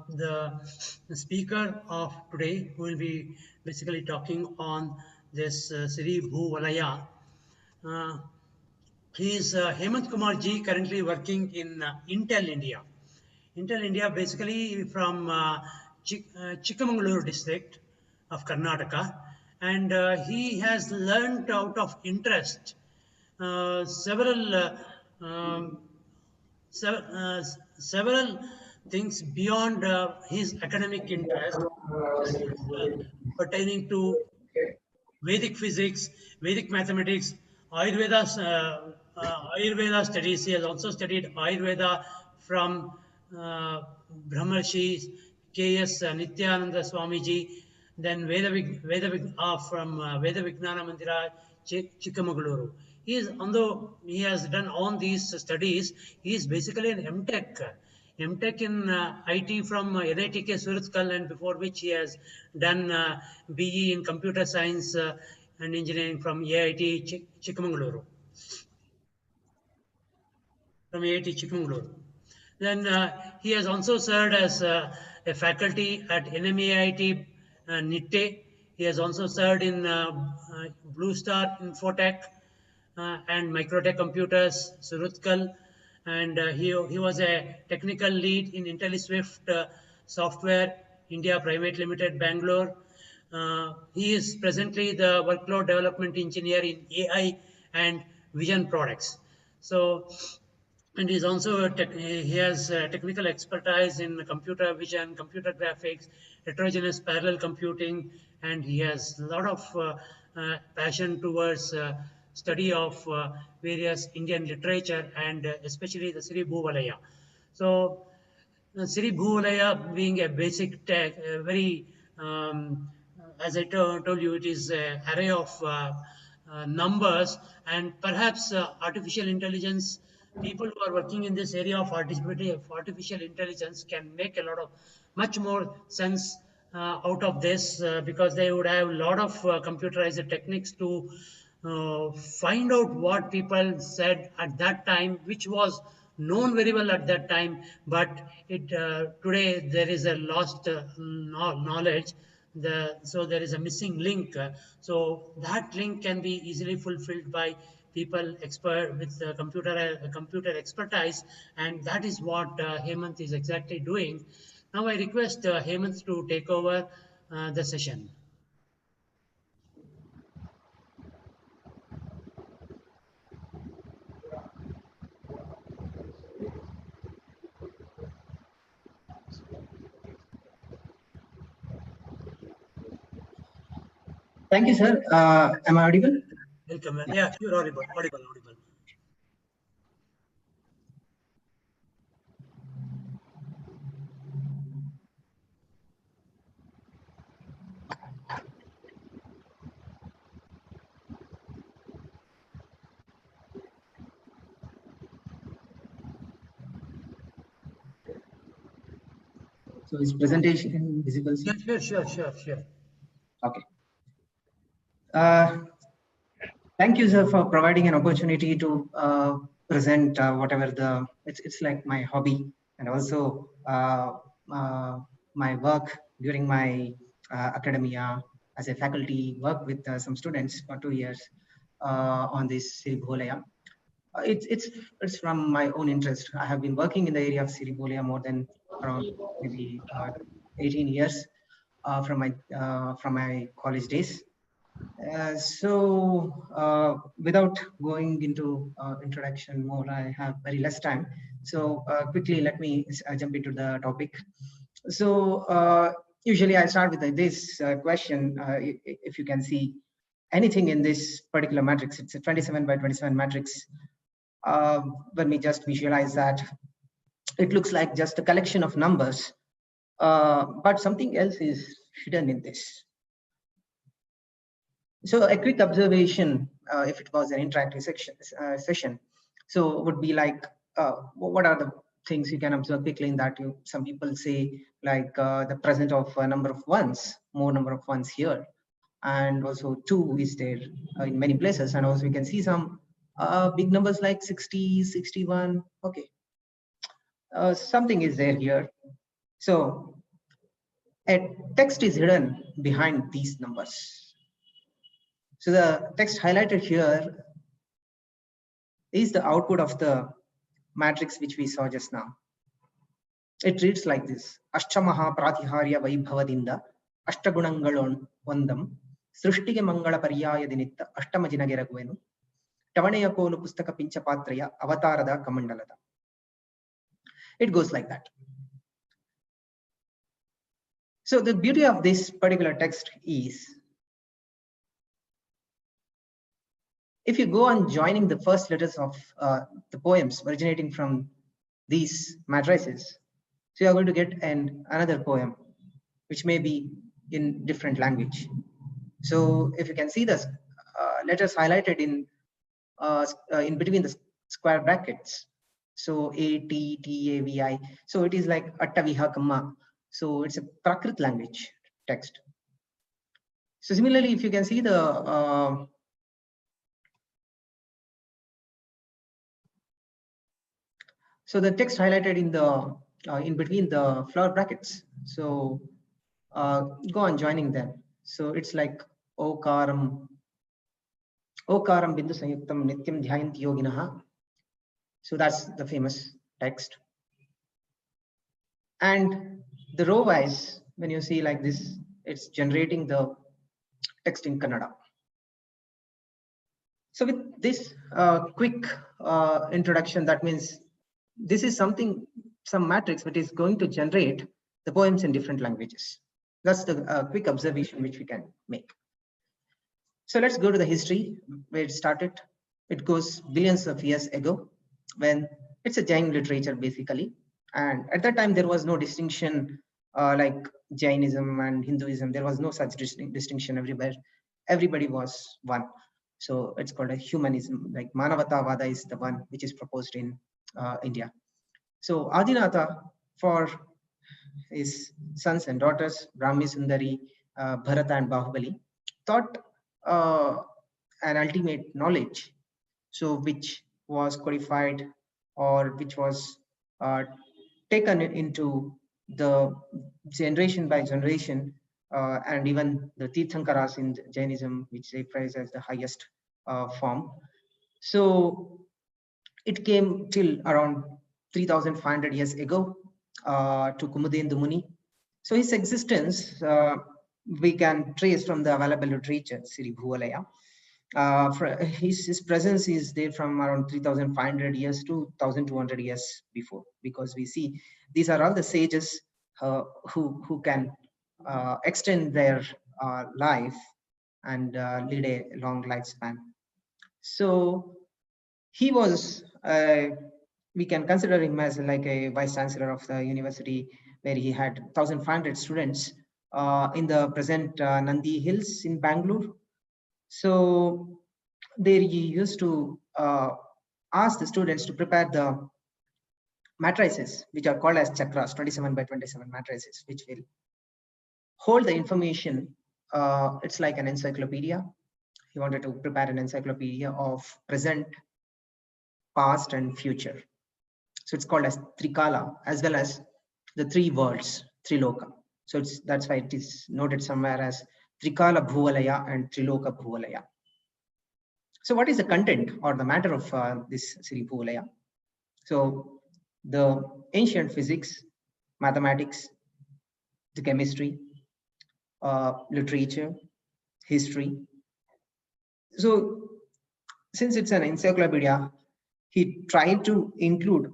the speaker of today, who will be basically talking on this SIRIBHUVALAYA. He is Hemant Kumar Ji, currently working in Intel India. Intel India, basically from Chikmagaluru district of Karnataka, and he has learned out of interest several several things beyond his academic interest, pertaining to Vedic physics, Vedic mathematics, Ayurveda studies. He has also studied Ayurveda from Brahmarshi K.S. Nityananda Swamiji, then from Veda Vijnana Mandira, Chikmagaluru. He is, although he has done all these studies, he is basically an MTech in IT from NITK Surathkal, and before which he has done BE in computer science and engineering from AIT Chikmagaluru. Then he has also served as a faculty at NMAIT Nitte. He has also served in Blue Star Infotech and Microtech Computers, Surathkal, and he was a technical lead in IntelliSwift Software India Private Limited, Bangalore. He is presently the workload development engineer in AI and vision products. So, and he's also he has technical expertise in computer vision, computer graphics, heterogeneous parallel computing, and he has a lot of passion towards study of various Indian literature, and especially the SIRIBHUVALAYA. So, SIRIBHUVALAYA being a basic tech, very, as I told you, it is an array of numbers, and perhaps artificial intelligence, people who are working in this area of artificial intelligence can make a lot of much more sense out of this, because they would have a lot of computerized techniques to find out what people said at that time, which was known very well at that time, but it today there is a lost knowledge. So there is a missing link. So that link can be easily fulfilled by people expert with computer expertise, and that is what Hemant is exactly doing. Now I request Hemant to take over the session. Thank you, sir. Am I audible? Welcome. Yeah, you're audible. So is presentation visible, sir? Yeah, sure. Okay. Thank you, sir, for providing an opportunity to present whatever it's like my hobby, and also my work during my academia as a faculty, work with some students for 2 years on this SIRIBHUVALAYA. It's from my own interest. I have been working in the area of SIRIBHUVALAYA more than around maybe 18 years from my college days. Without going into introduction more, I have very less time. So quickly, let me jump into the topic. So usually I start with this question. If you can see anything in this particular matrix, it's a 27 by 27 matrix. Let me just visualize that. It looks like just a collection of numbers, but something else is hidden in this. So a quick observation, if it was an interactive session, so would be like, what are the things you can observe quickly in that? Some people say like the presence of a number of ones, more number of ones here, and also 2 is there in many places, and also you can see some big numbers like 60, 61. Okay, something is there here. So a text is hidden behind these numbers. So the text highlighted here is the output of the matrix which we saw just now. It reads like this: Ashtamaha Pratiharya Vaibhavadinda Ashtagunangalon Vandam Srishtige Mangala Paryaya Dinitta Ashtamajinageragwenu Tavanaya Kolu Pustaka Pinchapatraya Avatarada Kamandalada. It goes like that. So the beauty of this particular text is, if you go on joining the first letters of the poems originating from these matrices, so you are going to get another poem, which may be in different language. So if you can see the letters highlighted in between the square brackets, so A, T, T, A, V, I. So it is like Attaviha Kamma. So it's a Prakrit language text. So similarly, if you can see the so the text highlighted in the in between the flower brackets. So go on joining them. So it's like Okaram Bindu Sanyuktam Nityam Dhyayanti Yoginaha. So that's the famous text. And the row wise, when you see like this, it's generating the text in Kannada. So with this quick introduction, that means this is some matrix which is going to generate the poems in different languages. That's the quick observation which we can make. So let's go to the history where it started. It goes billions of years ago, when it's a Jain literature basically. And at that time, there was no distinction like Jainism and Hinduism. There was no such distinction everywhere. Everybody was one. So it's called a humanism, like Manavatavada is the one which is proposed in India. So Adinatha, for his sons and daughters, Brahmi Sundari, Bharata and Bahubali, taught an ultimate knowledge, so which was codified or which was taken into the generation by generation, and even the Tirthankaras in Jainism, which they praise as the highest form. So it came till around 3,500 years ago to Kumudendu Muni. So his existence we can trace from the available literature, SIRIBHUVALAYA. His presence is there from around 3,500 years to 1,200 years before, because we see these are all the sages who can extend their life and lead a long lifespan. So he was, we can consider him as like a vice chancellor of the university, where he had 1,500 students in the present Nandi Hills in Bangalore. So there he used to ask the students to prepare the matrices, which are called as chakras, 27 by 27 matrices, which will hold the information. It's like an encyclopedia. He wanted to prepare an encyclopedia of present, past, and future. So it's called as Trikala, as well as the three worlds, Triloka. So that's why it is noted somewhere as Trikala Bhuvalaya and Triloka Bhuvalaya. So what is the content or the matter of this SIRIBHUVALAYA? So the ancient physics, mathematics, the chemistry, literature, history. So since it's an encyclopedia, he tried to include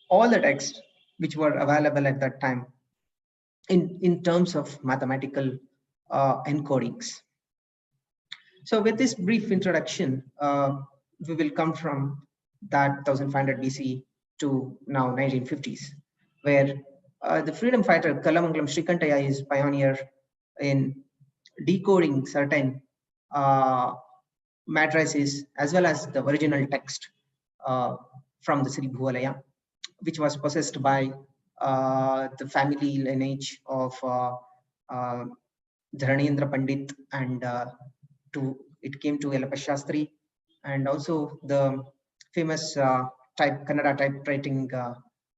all the texts which were available at that time in terms of mathematical encodings. So with this brief introduction, we will come from that 1500 BC to now 1950s, where the freedom fighter Kalamangalam Srikantaya is pioneer in decoding certain matrices as well as the original text from the SIRIBHUVALAYA, which was possessed by the family lineage of Dharanendra Pandit, and it came to Yellappa Shastri, and also the famous Kannada typewriting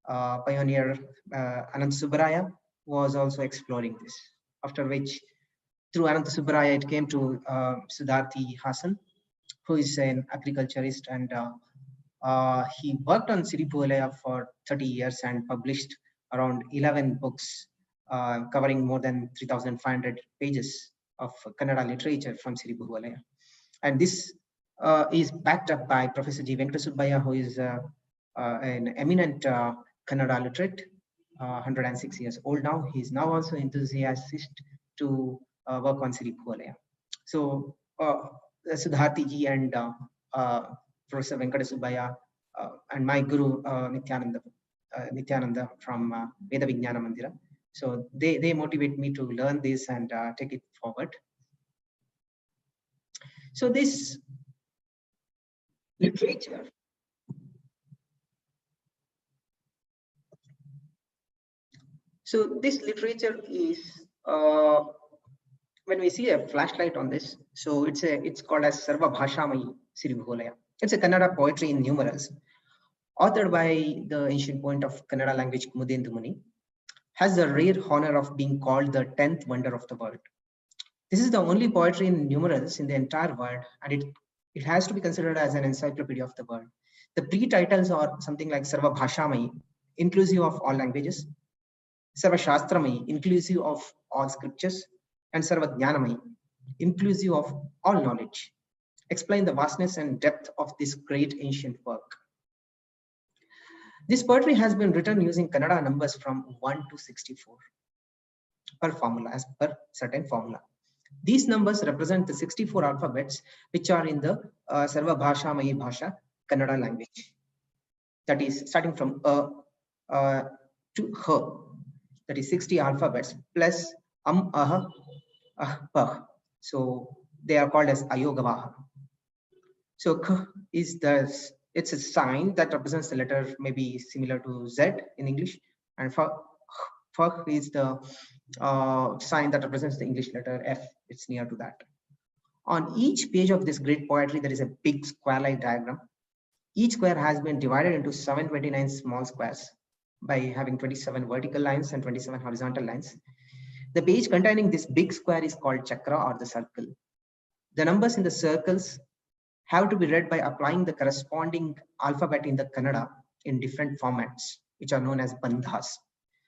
pioneer Ananta Subbaraya was also exploring this. After which, through Ananta Subbaraya, it came to Siddharthi Hasan, who is an agriculturist, and he worked on Siribhuvalaya for 30 years and published around 11 books covering more than 3,500 pages of Kannada literature from Siribhuvalaya. And this is backed up by Professor G. Venkata who is an eminent Kannada literate, 106 years old now. He is now also enthusiastic to work on Siribhuvalaya. So Siddharthi ji and Professor Venkata and my guru Nityananda from Veda Vijnana Mandira. So they motivate me to learn this and take it forward. So this literature is when we see a flashlight on this, so it's called as SIRIBHUVALAYA Siribhuvalaya. It's a Kannada poetry in numerals, authored by the ancient poet of Kannada language Kumudendu Muni, has the rare honor of being called the 10th wonder of the world. This is the only poetry in numerals in the entire world, and it has to be considered as an encyclopedia of the world. The pre-titles are something like SIRIBHUVALAYA, inclusive of all languages, SIRIBHUVALAYA, inclusive of all scriptures, and SIRIBHUVALAYA, inclusive of all knowledge, explain the vastness and depth of this great ancient work. This poetry has been written using Kannada numbers from 1 to 64 per formula, as per certain formula. These numbers represent the 64 alphabets which are in the Sarva Bhasha Mayi Bhasha Kannada language. That is starting from to H. That is 60 alphabets plus Pah. So they are called as Ayogavaha. So K is it's a sign that represents the letter maybe similar to Z in English, and F is the sign that represents the English letter F. It's near to that. On each page of this great poetry, there is a big square-like diagram. Each square has been divided into 729 small squares by having 27 vertical lines and 27 horizontal lines. The page containing this big square is called Chakra, or the circle. The numbers in the circles have to be read by applying the corresponding alphabet in the Kannada in different formats, which are known as bandhas,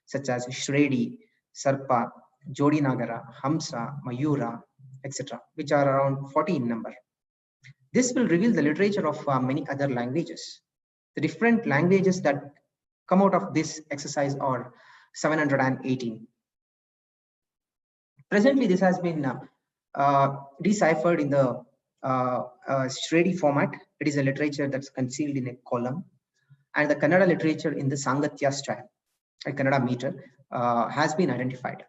such as Shredi, Sarpa, Jodi Nagara, Hamsa, Mayura, etc., which are around 40 in number. This will reveal the literature of many other languages. The different languages that come out of this exercise are 718. Presently, this has been deciphered in the Shredi format. It is a literature that's concealed in a column, and the Kannada literature in the Sangatya style, a Kannada meter, has been identified.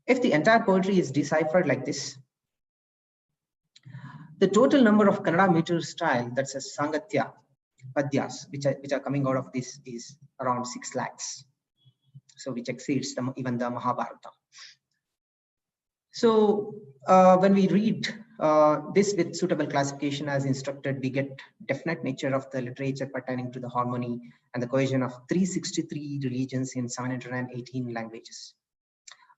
If the entire poetry is deciphered like this, the total number of Kannada meter style, that's a Sangatya Padyas, which are coming out of this, is around 6 lakhs. So which exceeds even the Mahabharata. So when we read this with suitable classification as instructed, we get definite nature of the literature pertaining to the harmony and the cohesion of 363 religions in 718 languages.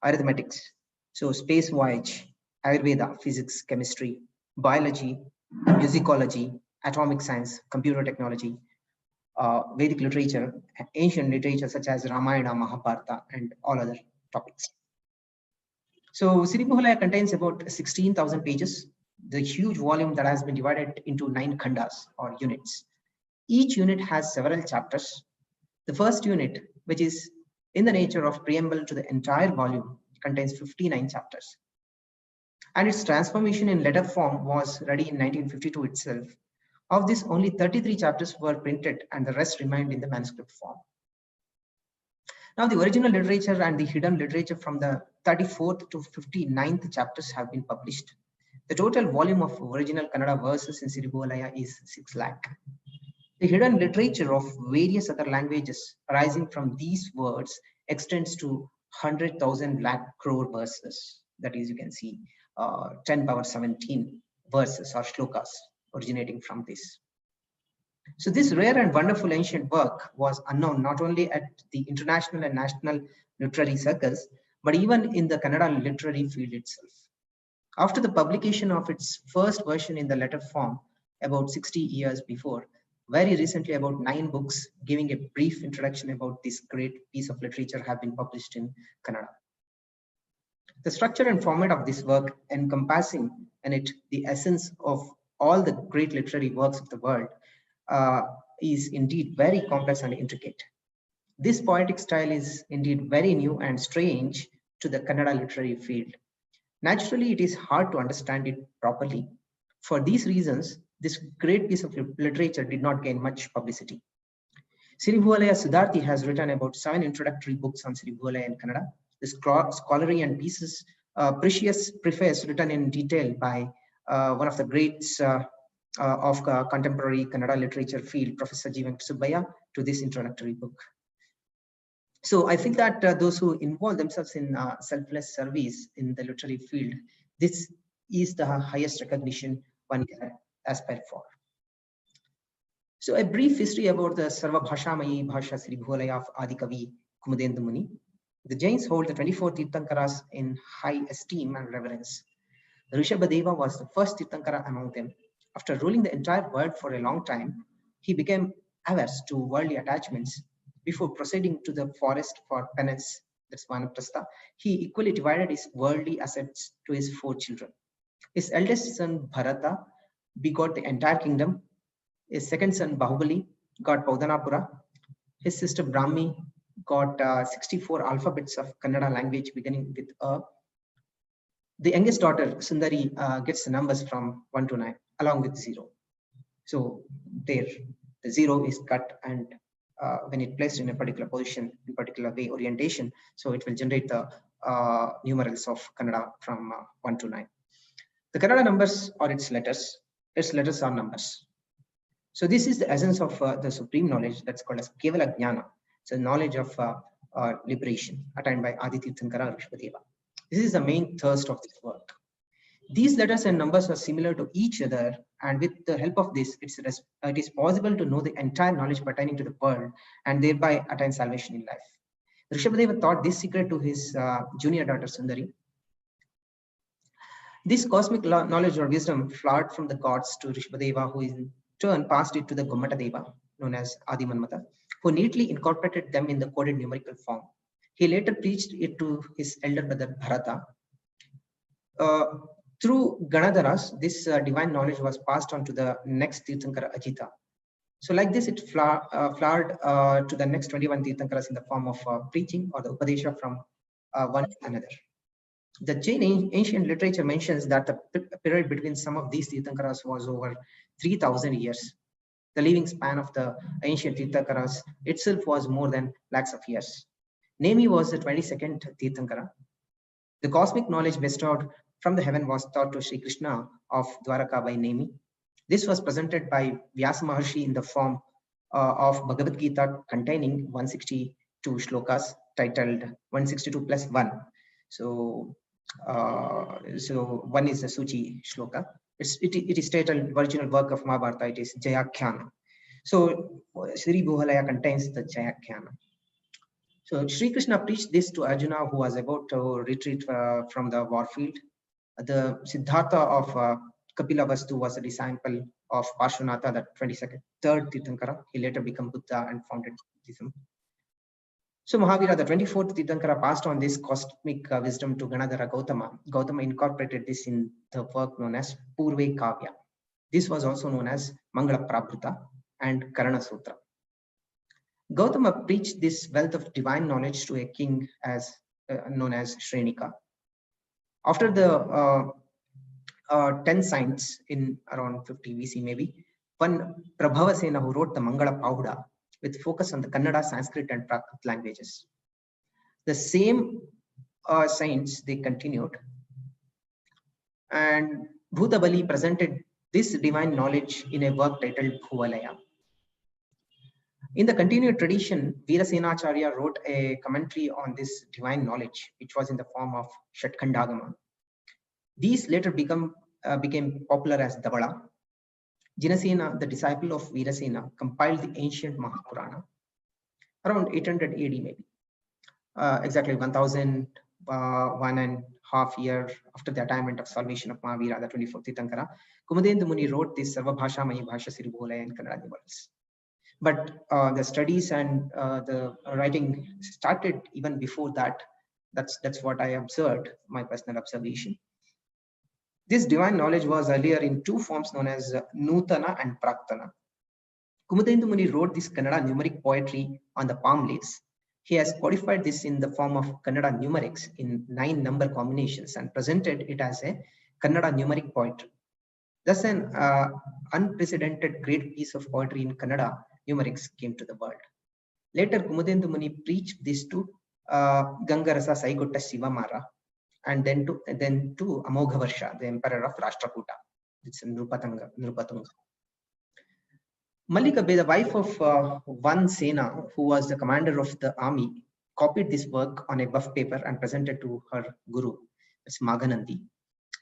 Arithmetics, so space voyage, Ayurveda, physics, chemistry, biology, musicology, atomic science, computer technology, Vedic literature, ancient literature such as Ramayana, Mahabharata, and all other topics. So Siribhuvalaya contains about 16,000 pages, the huge volume that has been divided into 9 khandas or units. Each unit has several chapters. The first unit, which is in the nature of preamble to the entire volume, contains 59 chapters. And its transformation in letter form was ready in 1952 itself. Of this, only 33 chapters were printed and the rest remained in the manuscript form. Now, the original literature and the hidden literature from the 34th to 59th chapters have been published. The total volume of original Kannada verses in Siribhuvalaya is 6 lakh. The hidden literature of various other languages arising from these words extends to 100,000 lakh crore verses. That is, you can see 10 power 17 verses or shlokas originating from this. So this rare and wonderful ancient work was unknown not only at the international and national literary circles, but even in the Kannada literary field itself. After the publication of its first version in the letter form about 60 years before, very recently about 9 books giving a brief introduction about this great piece of literature have been published in Kannada. The structure and format of this work, encompassing in it the essence of all the great literary works of the world, is indeed very complex and intricate. This poetic style is indeed very new and strange to the Kannada literary field. Naturally, it is hard to understand it properly. For these reasons, this great piece of literature did not gain much publicity. Siribhuvalaya Siddharthi has written about 7 introductory books on Siribhuvalaya in Kannada. This scholarly and precious preface written in detail by one of the greats of contemporary Kannada literature field, Professor G. Subbaya, to this introductory book. So I feel that those who involve themselves in selfless service in the literary field, this is the highest recognition one can aspire for. So a brief history about the Sarvabhashamayi Bhasha Siribhuvalaya of Adikavi Kumudendu Muni. The Jains hold the 24 Tirthankaras in high esteem and reverence. Rishabhadeva was the first Tirthankara among them. After ruling the entire world for a long time, he became averse to worldly attachments. Before proceeding to the forest for penance, that's Vanaprastha, he equally divided his worldly assets to his 4 children. His eldest son Bharata begot the entire kingdom. His second son Bahubali got Paudanapura. His sister Brahmi got 64 alphabets of Kannada language beginning with A. The youngest daughter Sundari gets the numbers from 1 to 9 along with 0. So there, the 0 is cut, and when it placed in a particular position, in particular way orientation, so it will generate the numerals of Kannada from 1 to 9. The Kannada numbers are its letters are numbers. So this is the essence of the supreme knowledge that's called as Kevala Jnana. It's a knowledge of liberation attained by Adi Tirthankara Rishabhadeva. This is the main thirst of this work. These letters and numbers are similar to each other, and with the help of this, it is possible to know the entire knowledge pertaining to the world and thereby attain salvation in life. Rishabhadeva taught this secret to his junior daughter Sundari. This cosmic knowledge or wisdom flowed from the gods to Rishabhadeva, who in turn passed it to the Gommata Deva, known as Adi Manmata, who neatly incorporated them in the coded numerical form. He later preached it to his elder brother Bharata. Through Ganadharas, this divine knowledge was passed on to the next Tirthankara Ajita. So like this, it flowered to the next 21 Tirthankaras in the form of preaching or the Upadesha from one to another. The Jain ancient literature mentions that the period between some of these Tirthankaras was over 3,000 years. The living span of the ancient Tirthankaras itself was more than lakhs of years. Nemi was the 22nd Tirthankara. The cosmic knowledge bestowed from the heaven was taught to Sri Krishna of Dwaraka by Nemi. This was presented by Vyasa Maharshi in the form of Bhagavad Gita containing 162 shlokas titled 162 plus 1. So 1 is the Suchi shloka. It is titled original work of Mahabharata. It is Jayakhyana. So Siribhuvalaya contains the Jayakhyana. So Sri Krishna preached this to Arjuna, who was about to retreat from the warfield. The Siddhartha of Kapilavastu was a disciple of Parshvanatha, the 23rd Tirthankara. He later became Buddha and founded Buddhism. So Mahavira, the 24th Tirthankara, passed on this cosmic wisdom to Ganadhara Gautama. Gautama incorporated this in the work known as Purve Kavya. This was also known as Mangala Prabhuta and Karana Sutra. Gautama preached this wealth of divine knowledge to a king known as Shrenika. After the 10 saints in around 50 BC maybe, one Prabhavasena who wrote the Mangala Pahuda with focus on the Kannada, Sanskrit and Prakrit languages. The same saints, they continued, and Bhutabali presented this divine knowledge in a work titled Bhuvalaya. In the continued tradition, Veerasenacharya wrote a commentary on this divine knowledge, which was in the form of Shatkhandagama. These later became popular as Davala. Jinasena, the disciple of Virasena, compiled the ancient Mahapurana around 800 AD maybe, exactly 1,001.5 year after the attainment of salvation of Mahavira, the 24th Titankara. Kumadendu Muni wrote this Sarvabhasha Mayi Bhasha Siribhuvalaya in Kannada numerals. But the studies and the writing started even before that. That's what I observed, my personal observation. This divine knowledge was earlier in two forms known as Nutana and Praktana. Kumadendu Muni wrote this Kannada numeric poetry on the palm leaves. He has codified this in the form of Kannada numerics in 9 number combinations and presented it as a Kannada numeric poetry. Thus, an unprecedented great piece of poetry in Kannada numerics came to the world. Later, Kumadendu Muni preached this to Gangarasa Saigotta Sivamara, and then to Amoghavarsha, the emperor of Rashtrakuta. It's Nrupatunga. Mallika Bay, the wife of one Sena, who was the commander of the army, copied this work on a buff paper and presented to her guru, it's Maganandi.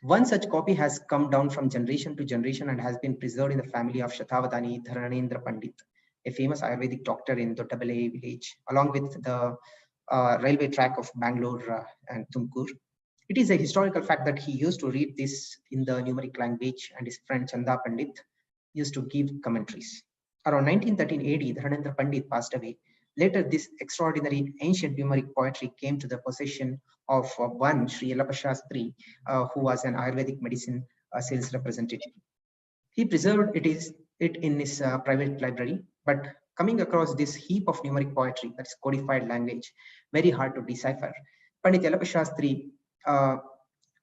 One such copy has come down from generation to generation and has been preserved in the family of Shatavadani Dharanendra Pandit, a famous Ayurvedic doctor in Doddabale village, along with the railway track of Bangalore and Tumkur. It is a historical fact that he used to read this in the numeric language, and his friend Chanda Pandit used to give commentaries. Around 1913 AD, Dharanendra Pandit passed away. Later, this extraordinary ancient numeric poetry came to the possession of one Sri Yellappa Shastri, who was an Ayurvedic medicine sales representative. He preserved it in his private library, but coming across this heap of numeric poetry, that is codified language, very hard to decipher, Pandit Yellappa Shastri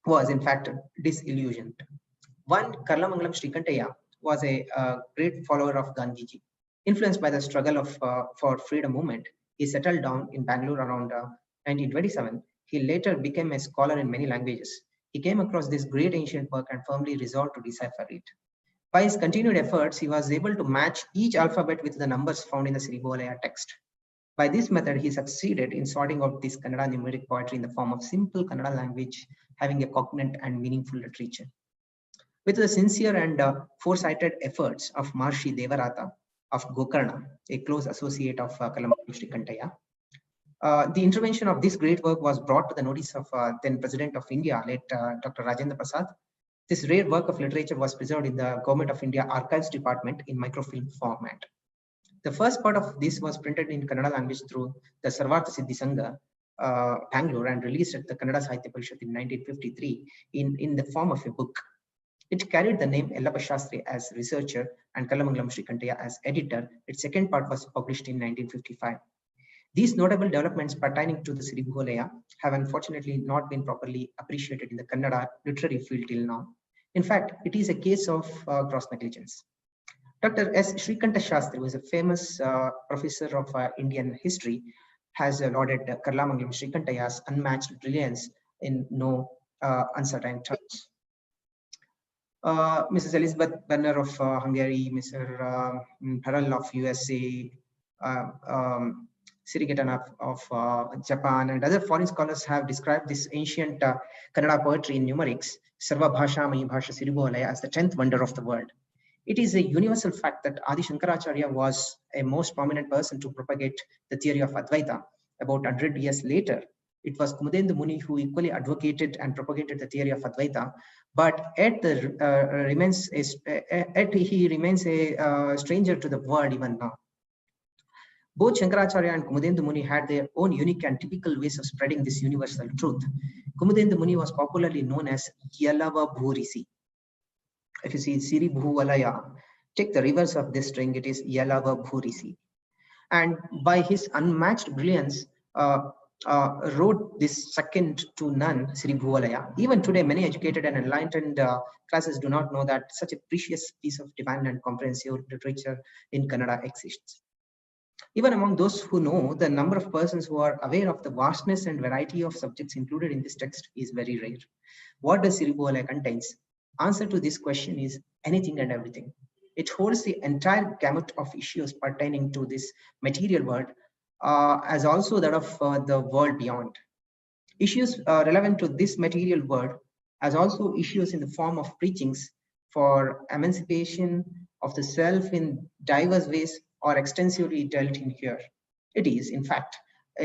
was in fact disillusioned. One Karlamangalam Srikantaya was a great follower of Gandhiji. Influenced by the struggle for freedom movement, he settled down in Bangalore around 1927. He later became a scholar in many languages. He came across this great ancient work and firmly resolved to decipher it. By his continued efforts, he was able to match each alphabet with the numbers found in the Siribhuvalaya text. By this method, he succeeded in sorting out this Kannada numeric poetry in the form of simple Kannada language, having a cognate and meaningful literature. With the sincere and foresighted efforts of Maharishi Devaratha of Gokarna, a close associate of Kalamangalam Srikantaya, the intervention of this great work was brought to the notice of then President of India, late Dr. Rajendra Prasad. This rare work of literature was preserved in the Government of India Archives Department in microfilm format. The first part of this was printed in Kannada language through the Sarvartha Siddhi Sangha, Bangalore, and released at the Kannada Sahitya Parishad in 1953 in the form of a book. It carried the name Yellappa Shastri as researcher and Kalamangalam Srikantaya as editor. Its second part was published in 1955. These notable developments pertaining to the Siribhuvalaya have unfortunately not been properly appreciated in the Kannada literary field till now. In fact, it is a case of gross negligence. Dr. S. Srikanta Shastri, who is a famous professor of Indian history, has lauded Kalamangalam Srikantaya's unmatched brilliance in no uncertain terms. Mrs. Elizabeth Benner of Hungary, Mr. Harrell of USA, Sirigatan of Japan, and other foreign scholars have described this ancient Kannada poetry in numerics, Sarvabhasha Mayi Bhasha Siribhuvalaya, as the 10th wonder of the world. It is a universal fact that Adi Shankaracharya was a most prominent person to propagate the theory of Advaita. About 100 years later, it was Kumadendu Muni who equally advocated and propagated the theory of Advaita, but yet he remains a stranger to the world even now. Both Shankaracharya and Kumadendu Muni had their own unique and typical ways of spreading this universal truth. Kumadendu Muni was popularly known as Yalava Bhurisi. If you see SIRIBHUVALAYA, take the reverse of this string, it is Yalava Bhurisi. And by his unmatched brilliance, wrote this second to none Siribhuvalaya. Even today, many educated and enlightened classes do not know that such a precious piece of divine and comprehensive literature in Kannada exists. Even among those who know, the number of persons who are aware of the vastness and variety of subjects included in this text is very rare. What does Siribhuvalaya contains? Answer to this question is anything and everything. It holds the entire gamut of issues pertaining to this material world, as also that of the world beyond. Issues relevant to this material world, as also issues in the form of preachings for emancipation of the self in diverse ways or extensively dealt in here. It is, in fact,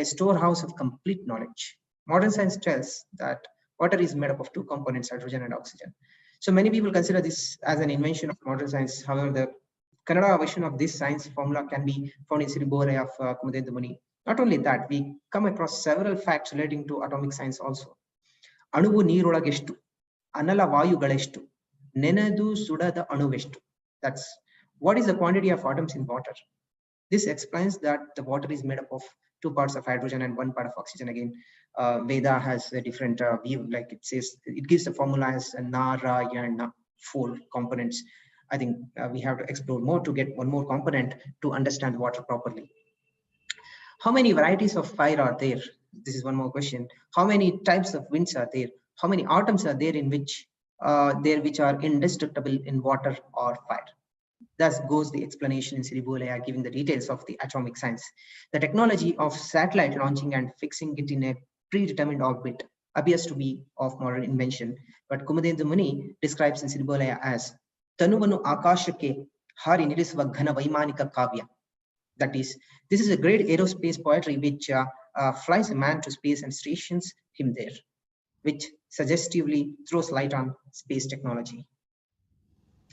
a storehouse of complete knowledge. Modern science tells that water is made up of two components, hydrogen and oxygen. So many people consider this as an invention of modern science. However, the Kannada version of this science formula can be found in SIRIBHUVALAYA of Kumadendu Muni. Not only that, we come across several facts relating to atomic science also. ಅಣುವು ನೀರೊಳಗೆಷ್ಟು, ಅನಲ ವಾಯುಗಳೆಷ್ಟು, ನೆನೆದು ಸುಡದ ಅಣುವೆಷ್ಟು. That's what is the quantity of atoms in water. This explains that the water is made up of two parts of hydrogen and one part of oxygen. Again, Veda has a different view, like it says, it gives the formula as Narayana, four components. I think we have to explore more to get one more component to understand water properly. How many varieties of fire are there? This is one more question. How many types of winds are there? How many atoms are there in which are indestructible in water or fire? Thus goes the explanation in SIRIBHUVALAYA, giving the details of the atomic science. The technology of satellite launching and fixing it in a predetermined orbit appears to be of modern invention, but Kumadendu Muni describes in SIRIBHUVALAYA as Tanuvanu Akashake Hari Nilisva Ghana Vaimanika Kavya. That is, this is a great aerospace poetry which flies a man to space and stations him there, which suggestively throws light on space technology.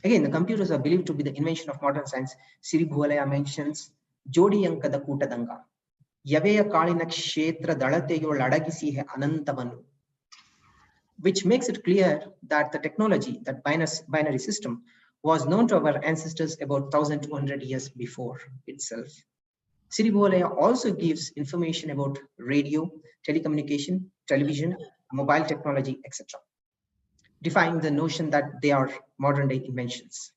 Again, the computers are believed to be the invention of modern science. SIRIBHUVALAYA mentions Jodiyankada Kutadanga, Yaveya Kalina Kshetra Dalateyol Adagisihe Anantavanu, which makes it clear that the technology, that binary system, was known to our ancestors about 1200 years before itself. SIRIBHUVALAYA also gives information about radio, telecommunication, television, mobile technology, etc., defying the notion that they are modern day inventions.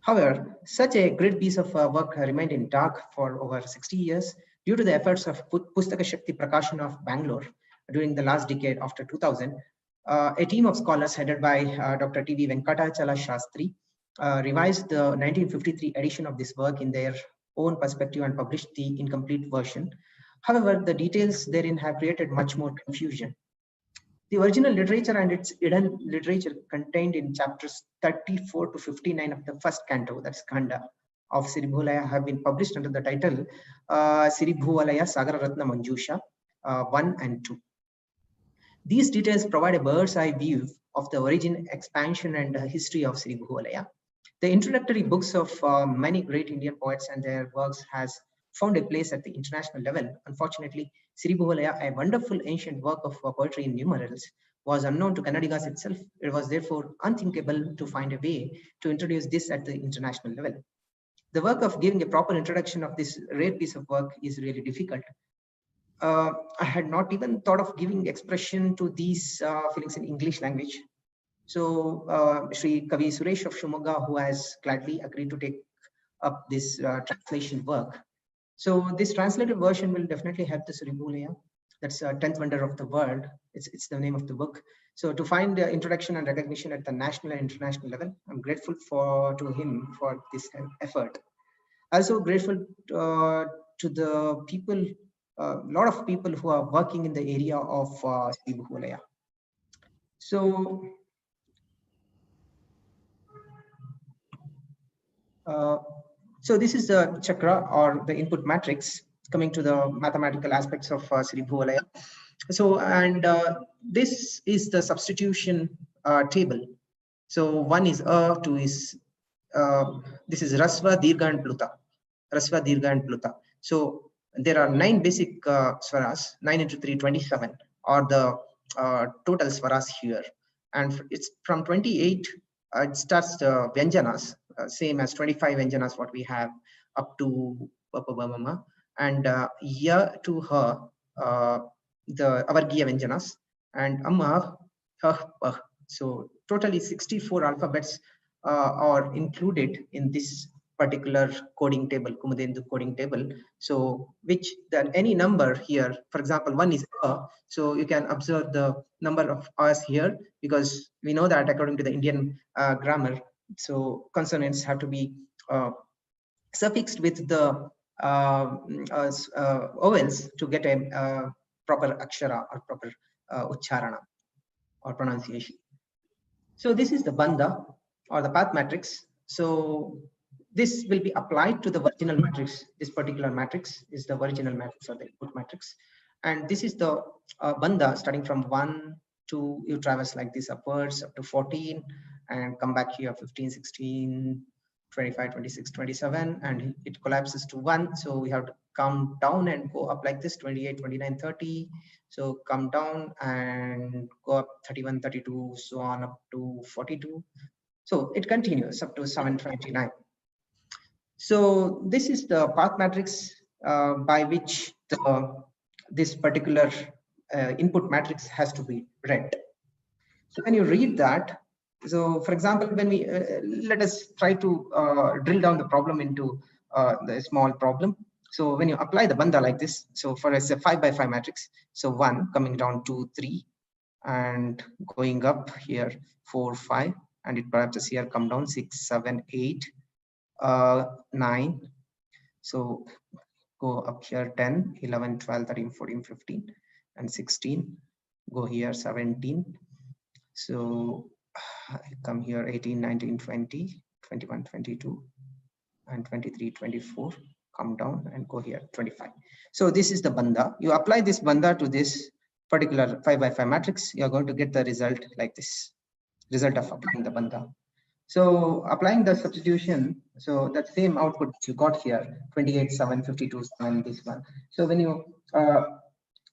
However, such a great piece of work remained in dark for over 60 years due to the efforts of Pustaka Shakti Prakashan of Bangalore during the last decade after 2000. A team of scholars headed by Dr. T.V. Venkatachala Shastri revised the 1953 edition of this work in their own perspective and published the incomplete version. However, the details therein have created much more confusion. The original literature and its hidden literature contained in chapters 34 to 59 of the first canto, that's Khanda, of SIRIBHUVALAYA have been published under the title SIRIBHUVALAYA Sagara Ratna Manjusha 1 and 2. These details provide a bird's eye view of the origin, expansion, and history of SIRIBHUVALAYA. The introductory books of many great Indian poets and their works has found a place at the international level. Unfortunately, SIRIBHUVALAYA, a wonderful ancient work of poetry in numerals, was unknown to Kannadigas itself. It was therefore unthinkable to find a way to introduce this at the international level. The work of giving a proper introduction of this rare piece of work is really difficult. I had not even thought of giving expression to these feelings in English language. So Sri Kavi Suresh of Shumaga, who has gladly agreed to take up this translation work. So this translated version will definitely help the SIRIBHUVALAYA. That's 10th wonder of the world. It's the name of the book. So to find the introduction and recognition at the national and international level, I'm grateful to him for this effort. Also grateful to the people, a lot of people who are working in the area of SIRIBHUVALAYA. So this is the chakra or the input matrix, coming to the mathematical aspects of SIRIBHUVALAYA. So, and this is the substitution table. So one is two is, this is Rasva, Dirgha and Pluta. Rasva, Dirgha and Pluta. So there are 9 basic swaras, 9 into 3, 27 are the total swaras here. And it's from 28, it starts the Vyanjanas, same as 25 Vyanjanas what we have up to Papa Mama, and Ya to her, the Avargiya Vyanjanas, and Amma, Pah. So totally 64 alphabets are included in this particular coding table, Kumadendu coding table. So which that any number here, for example, 1 is A, so you can observe the number of A's here, because we know that according to the Indian grammar, so consonants have to be suffixed with the vowels to get a proper akshara or proper ucharana or pronunciation. So this is the bandha or the path matrix. So this will be applied to the original matrix. This particular matrix is the original matrix or the input matrix. And this is the bandha starting from 1 to, you traverse like this upwards up to 14 and come back here 15, 16, 25, 26, 27, and it collapses to 1. So we have to come down and go up like this, 28, 29, 30. So come down and go up 31, 32, so on up to 42. So it continues up to 729. So this is the path matrix by which this particular input matrix has to be read. So when you read that, so for example, when we let us try to drill down the problem into the small problem. So when you apply the bandha like this, so for us a 5 by 5 matrix, so 1 coming down 2, 3, and going up here 4, 5, and it perhaps here come down 6, 7, 8, 9. So go up here 10, 11, 12, 13, 14, 15, and 16. Go here 17. So I come here 18, 19, 20, 21, 22, and 23, 24. Come down and go here 25. So this is the bandha. You apply this bandha to this particular 5 by 5 matrix, you are going to get the result like this. Result of applying the bandha. So applying the substitution, so that same output you got here, 28, 7, 52, 7, this one. So when you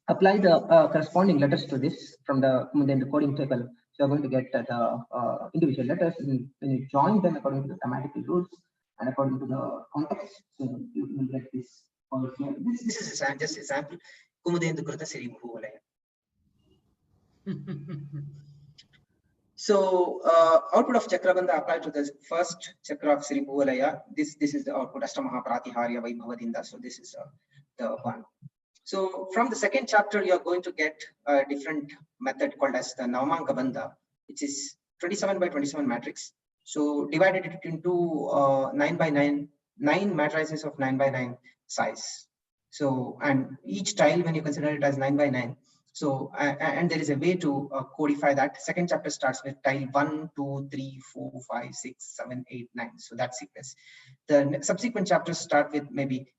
apply the corresponding letters to this from the coding table, so you're going to get the individual letters. When you join them according to the grammatical rules and according to the context, so you will get this. This is just example. Kumudendukrita SIRIBHUVALAYA. So output of Chakra Bandha applied to the first Chakra of SIRIBHUVALAYA. This is the output Ashtamaha Pratiharya Vaibhavadinda. So this is the one. So from the second chapter, you are going to get a different method called as the Navamanka Bandha, which is 27 by 27 matrix. So divided it into 9 by 9, 9 matrices of 9 by 9 size. So, and each tile, when you consider it as 9 by 9, so, and there is a way to codify that. Second chapter starts with tile 1, 2, 3, 4, 5, 6, 7, 8, 9. So that sequence. The subsequent chapters start with maybe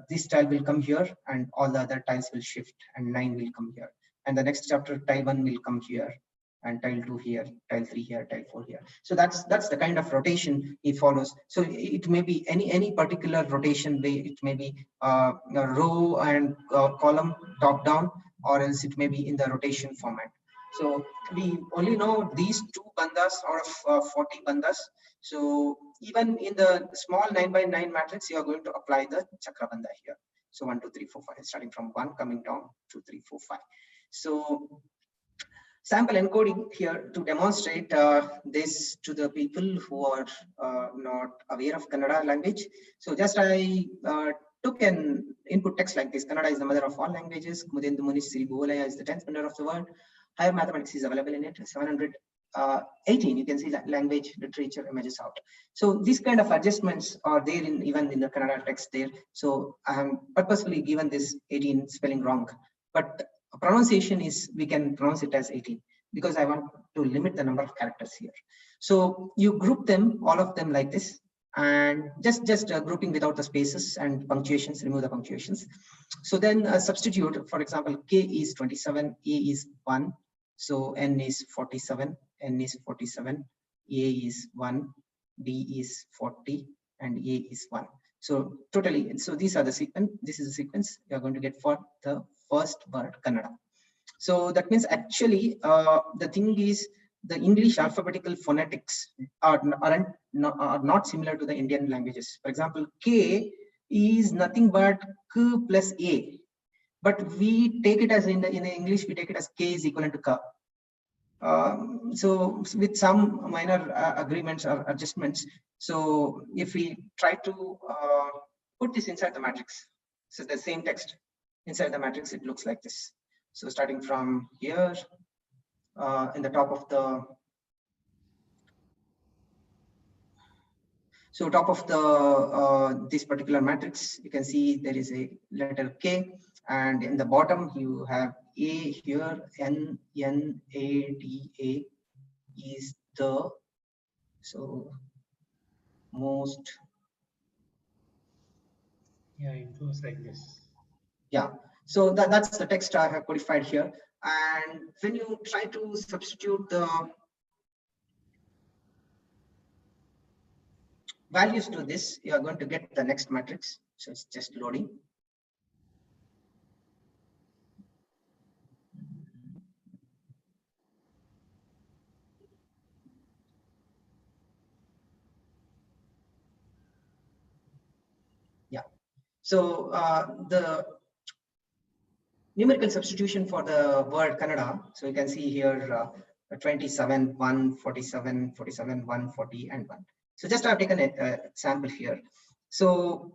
this tile will come here and all the other tiles will shift and 9 will come here. And the next chapter, tile 1 will come here and tile 2 here, tile 3 here, tile 4 here. So that's the kind of rotation he follows. So it may be any particular rotation way. It may be a row and column top down, or else it may be in the rotation format. So we only know these 2 bandhas out of 40 bandhas. So even in the small 9 by 9 matrix, you are going to apply the Chakra Bandha here. So 1, 2, 3, 4, 5, starting from 1 coming down 2, 3, 4, 5. So sample encoding here to demonstrate this to the people who are not aware of Kannada language. So just I took an input text like this. Kannada is the mother of all languages. Kumudendu Muni SIRIBHUVALAYA is the 10th wonder of the world. Higher mathematics is available in it. 718, you can see that language, literature, images out. So these kind of adjustments are there even in the Kannada text there. So I have purposefully given this 18 spelling wrong, but pronunciation is, we can pronounce it as 18 because I want to limit the number of characters here. So you group them, all of them like this, and just grouping without the spaces and punctuations, remove the punctuations. So then substitute, for example, K is 27, A is 1, so N is 47, N is 47, A is 1, D is 40, and A is 1. So totally, so these are the sequence. This is the sequence you are going to get for the first word Kannada. So that means actually the thing is the English alphabetical phonetics are not similar to the Indian languages. For example, K is nothing but K plus A, but we take it as in the English, we take it as K is equivalent to K. So with some minor agreements or adjustments, so if we try to put this inside the matrix, so the same text inside the matrix, it looks like this. So starting from here, in the top of the, so top of the this particular matrix, you can see there is a letter K, and in the bottom you have A here, N, N, A, D, A is the, so, so this is the sequence. So this is the sequence you are going to get for the first word Kannada. So that means actually the English alphabetical phonetics are not similar to the Indian languages. For example, K is nothing but K plus A, but we take it as in the English, we take it as K is equivalent to K. So most. Yeah, it goes like this. Yeah, so that's the text I have codified here. And when you try to substitute the values to this, you are going to get the next matrix. So it's just loading. Yeah. So the numerical substitution for the word Kannada. So you can see here 27, 1, 47, 47, 1, 40, and 1. So just I've taken a sample here. So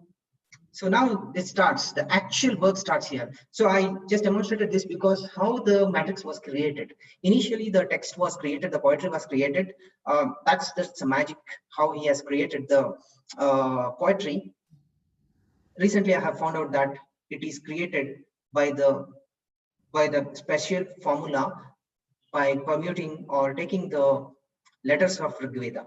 now it starts, the actual work starts here. So I just demonstrated this because how the matrix was created. Initially, the text was created, the poetry was created. That's the magic, how he has created the poetry. Recently, I have found out that it is created by the special formula by permuting or taking the letters of Rigveda.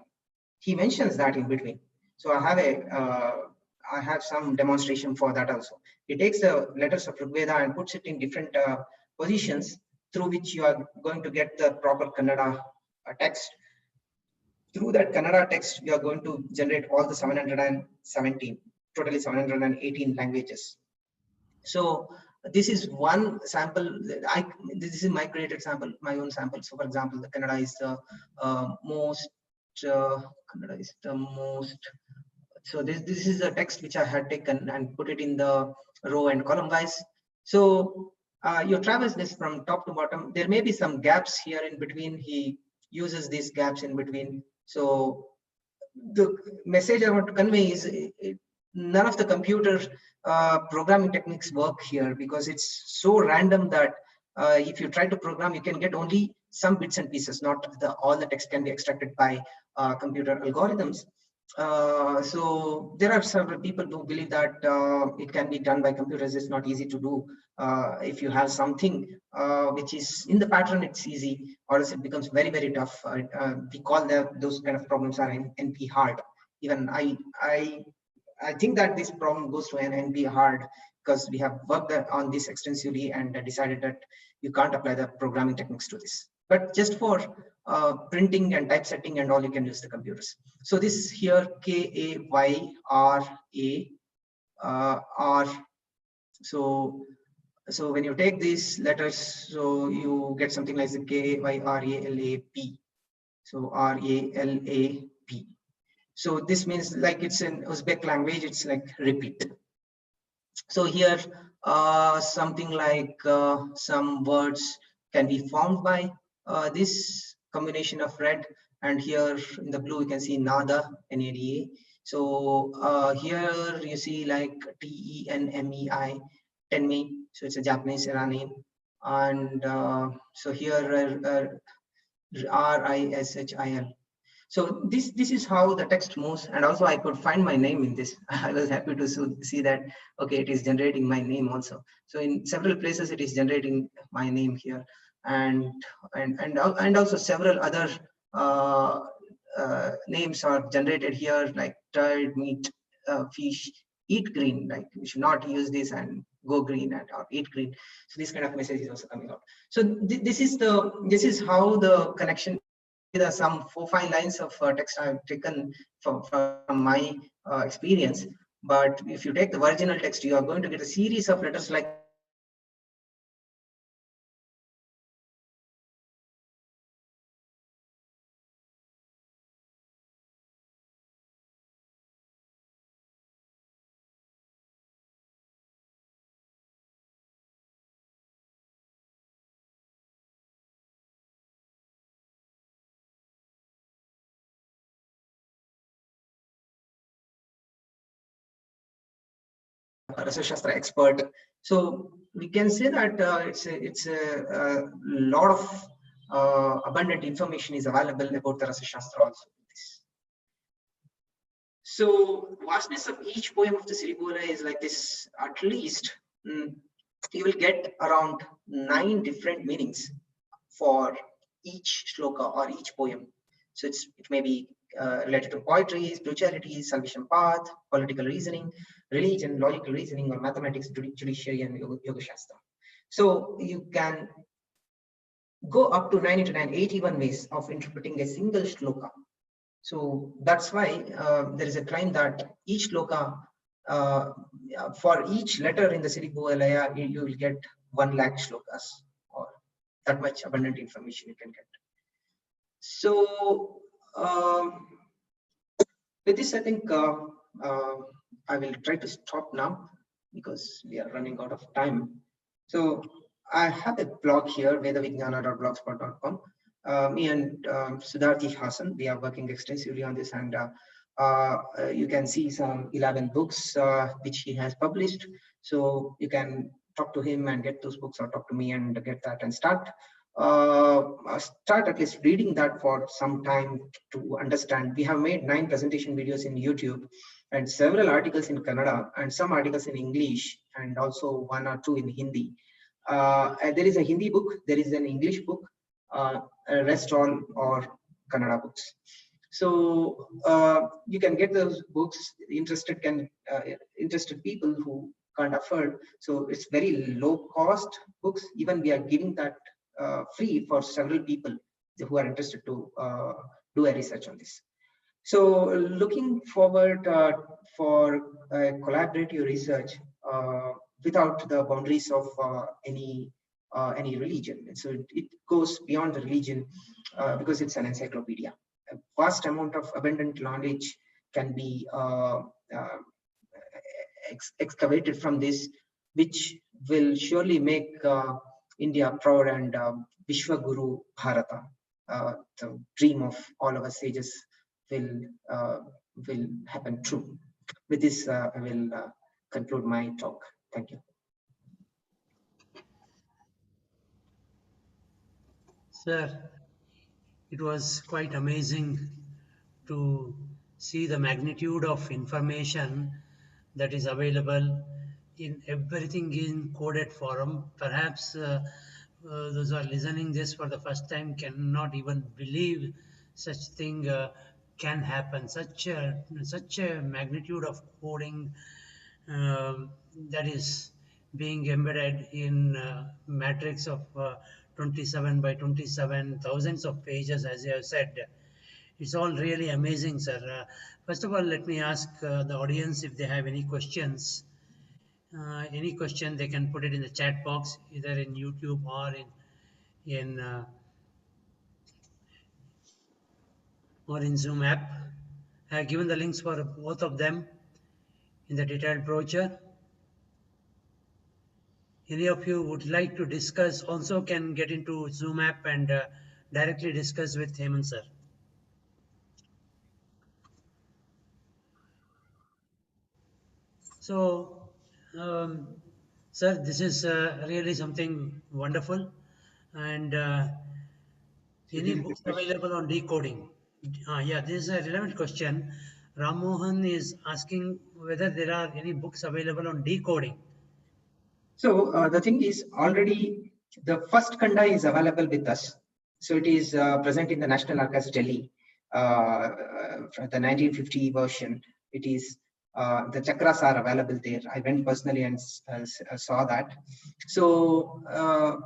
He mentions that in between. So I have some demonstration for that also. He takes the letters of Rigveda and puts it in different positions through which you are going to get the proper Kannada text. Through that Kannada text, we are going to generate all the 717, totally 718 languages. So this is one sample. This is my created sample, my own sample. So for example, the Kannada is the most. Kannada is the most. So this is the text which I had taken and put it in the row and column wise. So you traverse this from top to bottom. There may be some gaps here in between. He uses these gaps in between. So the message I want to convey is none of the computer programming techniques work here because it's so random that if you try to program, you can get only some bits and pieces, not all the text can be extracted by computer algorithms. So there are several people who believe that it can be done by computers. It's not easy to do. If you have something which is in the pattern, it's easy, or else it becomes very, very tough. We call those kind of problems are NP hard. Even I think that this problem goes to an NP hard because we have worked on this extensively and decided that you can't apply the programming techniques to this. But just for printing and typesetting and all, you can use the computers. So this here KAYRA R. So when you take these letters, so you get something like the KYRALAP. So RALAP. So this means like it's in Uzbek language, it's like repeat. So here something like some words can be formed by this combination of red, and here in the blue you can see Nada, NADA. So here you see like TENMEI, Tenmei, so it's a Japanese era name. And so here RISHIL. So this is how the text moves, and also I could find my name in this. I was happy to see that, okay, it is generating my name also. So in several places it is generating my name here, and also several other names are generated here, like turd, meat, fish, eat green, like we should not use this and go green or eat green. So this kind of message is also coming out. So this is how the connection. There are some 4-5 lines of text I've taken from my experience. But if you take the original text, you are going to get a series of letters like Rasa Shastra expert. So we can say that it's a lot of abundant information is available about the Rasa Shastra also. So vastness of each poem of the Siribhuvalaya is like this. At least you will get around 9 different meanings for each shloka or each poem. So it may be related to poetry, spirituality, salvation path, political reasoning, religion, logical reasoning, or mathematics, judiciary, and yoga shastra. So you can go up to 9 into 9, 81 ways of interpreting a single shloka. So that's why there is a claim that each shloka, for each letter in the Siribhuvalaya, you will get 1 lakh shlokas, or that much abundant information you can get. So with this, I think I will try to stop now because we are running out of time. So I have a blog here, vedavignana.blogspot.com. Me and Siddharthi Hassan, we are working extensively on this, and you can see some 11 books which he has published. So you can talk to him and get those books, or talk to me and get that, and start at least reading that for some time to understand. We have made 9 presentation videos in YouTube and several articles in Kannada and some articles in English, and also 1 or 2 in Hindi. There is a Hindi book, there is an English book, rest all or Kannada books. So you can get those books. Interested people who can't afford. So it's very low cost books. Even we are giving that free for several people who are interested to do a research on this. So looking forward for collaborative research without the boundaries of any religion. So it goes beyond the religion because it's an encyclopedia. A vast amount of abundant knowledge can be excavated from this, which will surely make India proud, and Vishwa Guru Bharata, the dream of all of us sages, will happen true. With this, I will conclude my talk. Thank you. Sir, it was quite amazing to see the magnitude of information that is available in everything in coded form. Perhaps those who are listening this for the first time cannot even believe such thing can happen. Such a magnitude of coding that is being embedded in matrix of 27 by 27, thousands of pages, as you have said. It's all really amazing, sir. First of all, let me ask the audience if they have any questions. Any question, they can put it in the chat box, either in YouTube or in Zoom app. I have given the links for both of them in the detailed brochure. Any of you would like to discuss also can get into Zoom app and directly discuss with Hemant sir. So, sir, this is really something wonderful. And any books available on decoding? Yeah, this is a relevant question. Ram Mohan is asking whether there are any books available on decoding. So the thing is, already the first Khanda is available with us. So it is present in the National Archives, Delhi, the 1950 version. It is the chakras are available there. I went personally and saw that. So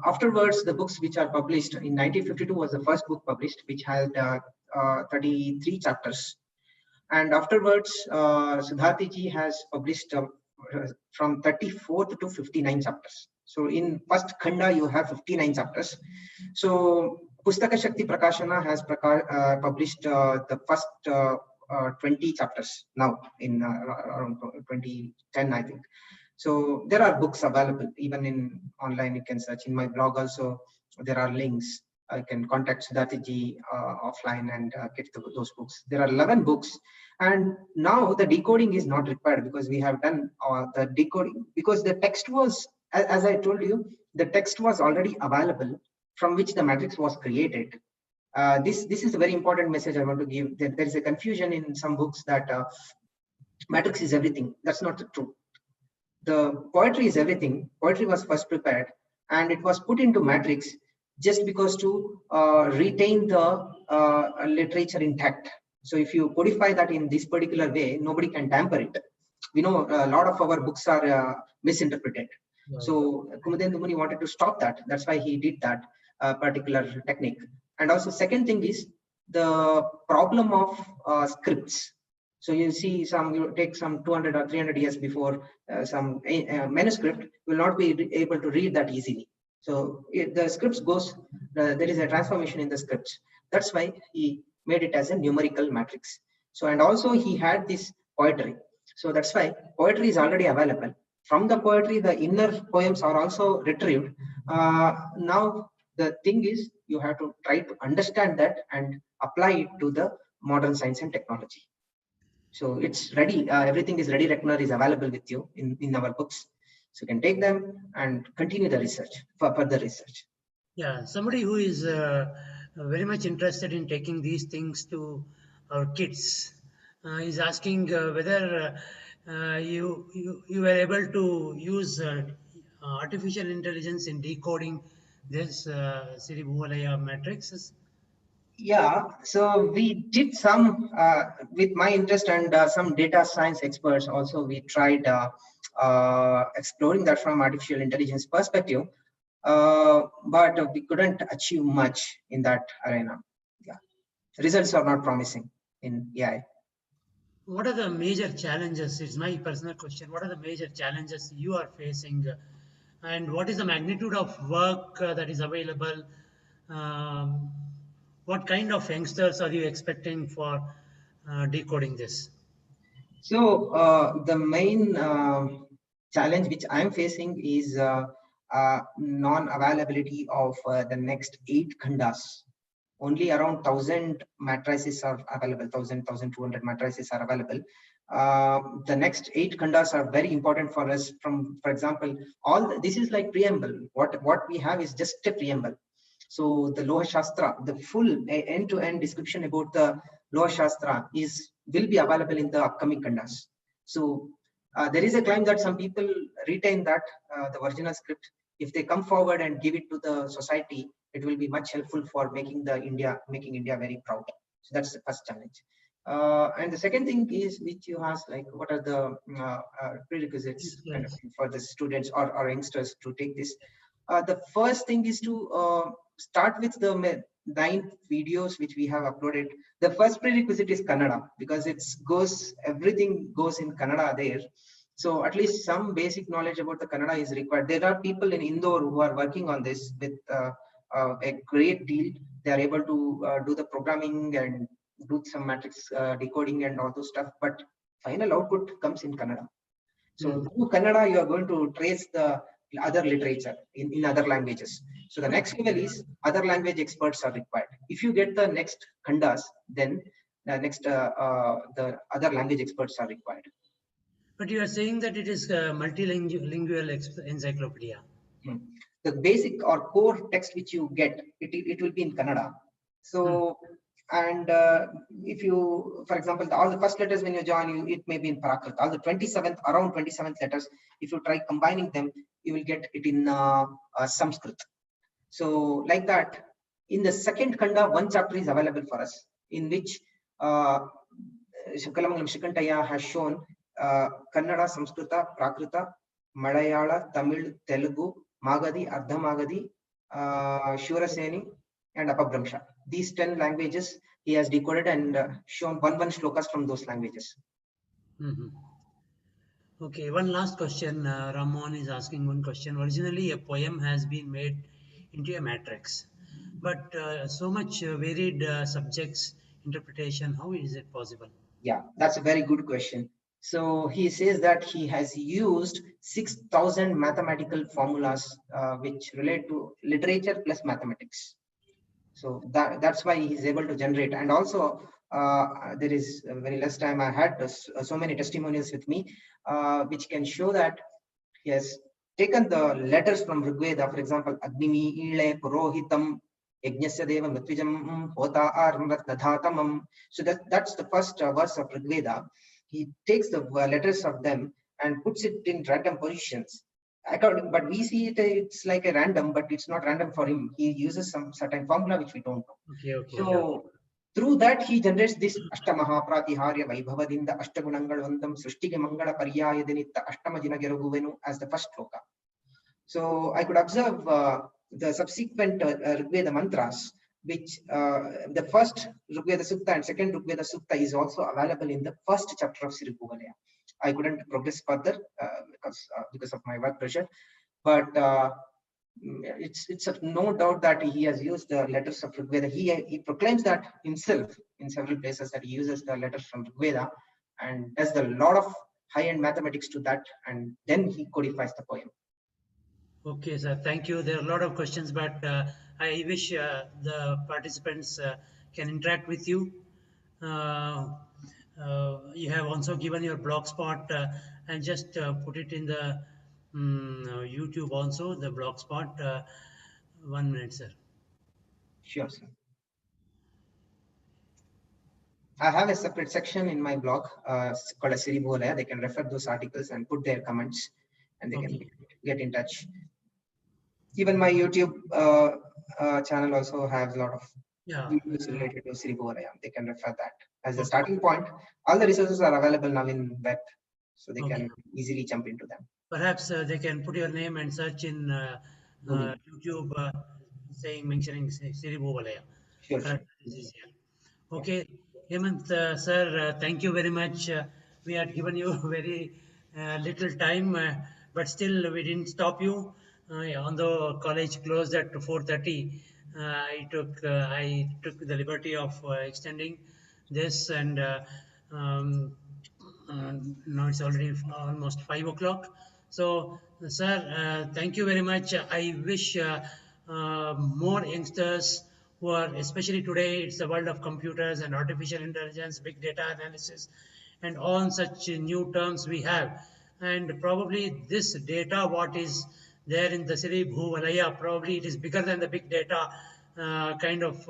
afterwards, the books which are published in 1952 was the first book published, which had 33 chapters. And afterwards, Siddharthi ji has published from 34th to 59 chapters. So in first Khanda, you have 59 chapters. So Pustaka Shakti Prakashana has published the first 20 chapters now in around 2010, I think. So there are books available even in online. You can search in my blog also. There are links. I can contact Siddharthi ji offline and get those books. There are 11 books, and now the decoding is not required because we have done the decoding, because the text was, as I told you, the text was already available from which the matrix was created. This is a very important message I want to give. There is a confusion in some books that matrix is everything. That's not true. The poetry is everything. Poetry was first prepared and it was put into matrix just because to retain the literature intact. So if you codify that in this particular way, nobody can tamper it. We know a lot of our books are misinterpreted. Right. So Kumadendu Muni wanted to stop that. That's why he did that particular technique. And also second thing is the problem of scripts. So you see you take some 200 or 300 years before some manuscript, will not be able to read that easily. So the scripts goes, there is a transformation in the scripts. That's why he made it as a numerical matrix. So, and also he had this poetry. So that's why poetry is already available. From the poetry, the inner poems are also retrieved. Now, the thing is, you have to try to understand that and apply it to the modern science and technology. So it's ready. Everything is ready. Reckoner is available with you in our books. So you can take them and continue the research, for further research. Yeah, somebody who is very much interested in taking these things to our kids is asking whether you were able to use artificial intelligence in decoding this Siribhuvalaya matrices. Yeah, so we did some with my interest and some data science experts also. We tried exploring that from artificial intelligence perspective, but we couldn't achieve much in that arena. Yeah, results are not promising in AI. What are the major challenges? It's my personal question. What are the major challenges you are facing, and what is the magnitude of work that is available? Um, what kind of youngsters are you expecting for decoding this? So the main challenge which I'm facing is non-availability of the next 8 khandas. Only around 1,000 matrices are available, 1,200 matrices are available. The next 8 khandas are very important for us. For example, this is like preamble. What we have is just a preamble. So the Loha Shastra, the full end-to-end description about the Loha Shastra will be available in the upcoming khandas. So there is a claim that some people retain that the original script. If they come forward and give it to the society, it will be much helpful for making India very proud. So that's the first challenge. And the second thing is, which you asked, like, what are the prerequisites kind of for the students or youngsters to take this? The first thing is to start with the 9 videos which we have uploaded. The first prerequisite is Kannada, because everything goes in Kannada there. So at least some basic knowledge about the Kannada is required. There are people in Indore who are working on this with a great deal. They are able to do the programming and do some matrix decoding and all those stuff. But final output comes in Kannada. So through Kannada, you are going to trace the other literature in other languages. So the next level is other language experts are required. If you get the next khandas, then the next the other language experts are required. But you are saying that it is a multilingual encyclopedia. The basic or core text which you get, it will be in Kannada. So, and if you, for example, all the first letters when you join, it may be in Prakrit. All the around 27th letters, if you try combining them, you will get it in Sanskrit. So like that, in the second khanda, 1 chapter is available for us, in which Shakalamangam Shikantaya has shown Kannada, Samskrita, Prakrita, Malayala, Tamil, Telugu, Magadhi, Ardha Magadhi, Shuraseni, and Apabramsha. These 10 languages he has decoded and shown one shlokas from those languages. Okay, one last question. Ramon is asking one question. Originally, a poem has been made into a matrix, but so much varied subjects, interpretation, how is it possible? Yeah, that's a very good question. So he says that he has used 6,000 mathematical formulas which relate to literature plus mathematics. So that's why he's able to generate. And also there is very less time. I had so many testimonials with me which can show that he has taken the letters from Rigveda, for example, Agnimi, Ile, Purohitam, Yajnasya Deva, Mritwijam, Hota, Dadhatamam. So that's the first verse of Rigveda. He takes the letters of them and puts it in random positions. But we see it's like a random, but it's not random for him. He uses some certain formula which we don't know. Okay, So Through that, he generates this Ashtamaha Pratiharya Vaibhavadinda Ashtagunangalvandam Srishtige Mangala Paryayadinitta Ashtama Jinageraguvenu as the first sloka. So I could observe the subsequent Rigveda mantras, which the first Rigveda Sutta and second Rigveda Sutta is also available in the first chapter of Siribhuvalaya. I couldn't progress further because of my work pressure, but it's no doubt that he has used the letters of Rigveda. He proclaims that himself in several places, that he uses the letters from Rigveda and does a lot of high-end mathematics to that, and then he codifies the poem. Okay, sir. Thank you. There are a lot of questions, but I wish the participants can interact with you. You have also given your blog spot and just put it in the YouTube also, the blog spot. 1 minute, sir. Sure, sir. I have a separate section in my blog called as Siribhuvalaya. They can refer those articles and put their comments, and they can get in touch. Even my YouTube channel also has a lot of videos related to Siribhuvalaya. They can refer that as a starting point. All the resources are available now in web, so they can easily jump into them. Perhaps they can put your name and search in YouTube, mentioning Siribhuvalaya. Sure, sure. Okay, Hemant sir, thank you very much. We had given you very little time, but still we didn't stop you. Although college closed at 4:30, I took the liberty of extending this, and now it's already almost 5 o'clock. So, sir, thank you very much. I wish more youngsters who are, especially today, it's the world of computers and artificial intelligence, big data analysis, and all such new terms we have. And probably this data, what is there in the Siribhuvalaya, probably it is bigger than the big data kind of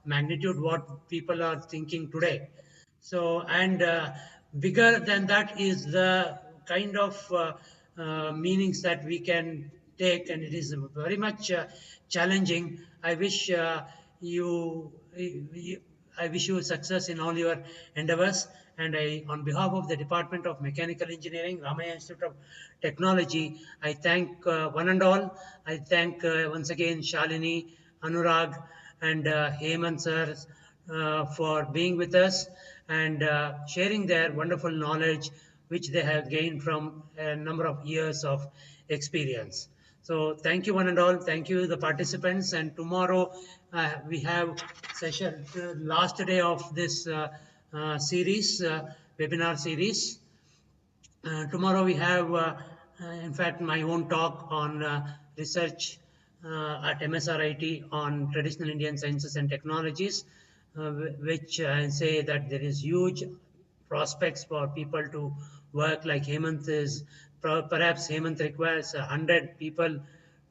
magnitude what people are thinking today. So, and bigger than that is the kind of meanings that we can take, and it is very much challenging. I wish I wish you success in all your endeavors. And I, on behalf of the Department of Mechanical Engineering, RAMAIAH Institute of Technology, I thank one and all. I thank once again Shalini, Anurag, and Hemant sir for being with us and sharing their wonderful knowledge which they have gained from a number of years of experience. So thank you one and all. Thank you the participants. And tomorrow we have session, last day of this series, webinar series. Tomorrow we have, in fact, my own talk on research at MSRIT on traditional Indian sciences and technologies, which I say that there is huge prospects for people to work like Hemant is. Perhaps Hemant requires 100 people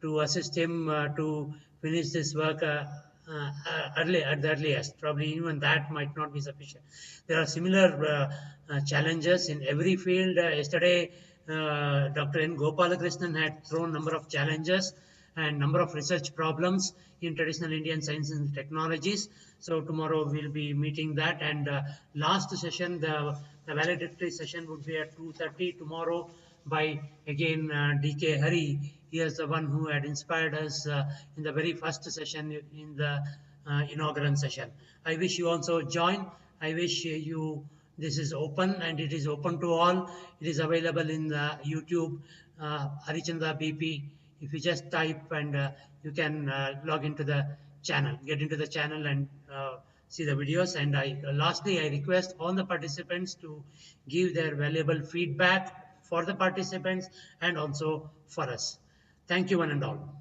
to assist him to finish this work early, at the earliest. Probably even that might not be sufficient. There are similar challenges in every field. Yesterday, Dr. N. Gopalakrishnan had thrown number of challenges and number of research problems in traditional Indian sciences and technologies. So tomorrow we'll be meeting that. And last session, the valedictory session would be at 2:30 tomorrow by again D.K. Hari. He is the one who had inspired us in the very first session in the inaugural session. I wish you also join. I wish you, this is open and it is open to all. It is available in the YouTube, Harichandra BP. If you just type and you can log into the channel, get into the channel and see the videos. And lastly, I request all the participants to give their valuable feedback for the participants and also for us. Thank you one and all.